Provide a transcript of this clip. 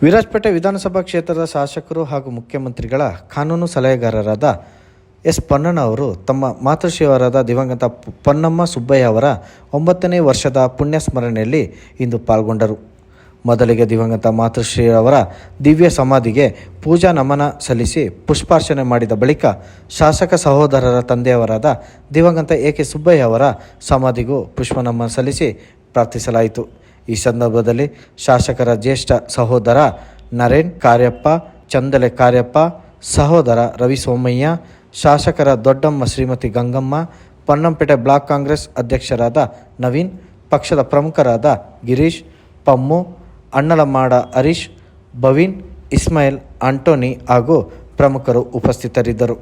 ವಿರಾಜಪೇಟೆ ವಿಧಾನಸಭಾ ಕ್ಷೇತ್ರದ ಶಾಸಕರು ಹಾಗೂ ಮುಖ್ಯಮಂತ್ರಿಗಳ ಕಾನೂನು ಸಲಹೆಗಾರರಾದ ಎಸ್ ಪೊನ್ನಣ್ಣ ಅವರು ತಮ್ಮ ಮಾತೃಶ್ರೀಯವರಾದ ದಿವಂಗತ ಪೊನ್ನಮ್ಮ ಸುಬ್ಬಯ್ಯ ಅವರ 9ನೇ ವರ್ಷದ ಪುಣ್ಯ ಸ್ಮರಣೆಯಲ್ಲಿ ಇಂದು ಪಾಲ್ಗೊಂಡರು. ಮೊದಲಿಗೆ ದಿವಂಗತ ಮಾತೃಶ್ರೀಯವರ ದಿವ್ಯ ಸಮಾಧಿಗೆ ಪೂಜಾ ನಮನ ಸಲ್ಲಿಸಿ ಪುಷ್ಪಾರ್ಚನೆ ಮಾಡಿದ ಬಳಿಕ ಶಾಸಕ ಸಹೋದರರ ತಂದೆಯವರಾದ ದಿವಂಗತ ಎ.ಕೆ. ಸುಬ್ಬಯ್ಯ ಅವರ ಸಮಾಧಿಗೂ ಪುಷ್ಪನಮನ ಸಲ್ಲಿಸಿ ಪ್ರಾರ್ಥಿಸಲಾಯಿತು. ಈ ಸಂದರ್ಭದಲ್ಲಿ ಶಾಸಕರ ಜ್ಯೇಷ್ಠ ಸಹೋದರ ನರೇನ್ ಕಾರ್ಯಪ್ಪ, ಚಂದಲೆ ಕಾರ್ಯಪ್ಪ, ಸಹೋದರ ರವಿ ಸೋಮಯ್ಯ, ಶಾಸಕರ ದೊಡ್ಡಮ್ಮ ಶ್ರೀಮತಿ ಗಂಗಮ್ಮ, ಪೊನ್ನಂಪೇಟೆ ಬ್ಲಾಕ್ ಕಾಂಗ್ರೆಸ್ ಅಧ್ಯಕ್ಷರಾದ ನವೀನ್, ಪಕ್ಷದ ಪ್ರಮುಖರಾದ ಗಿರೀಶ್, ಪಮ್ಮು, ಅಣ್ಣಲಮಾಡ ಹರೀಶ್, ಭವೀನ್, ಇಸ್ಮಾಯಿಲ್, ಆಂಟೋನಿ ಹಾಗೂ ಪ್ರಮುಖರು ಉಪಸ್ಥಿತರಿದ್ದರು.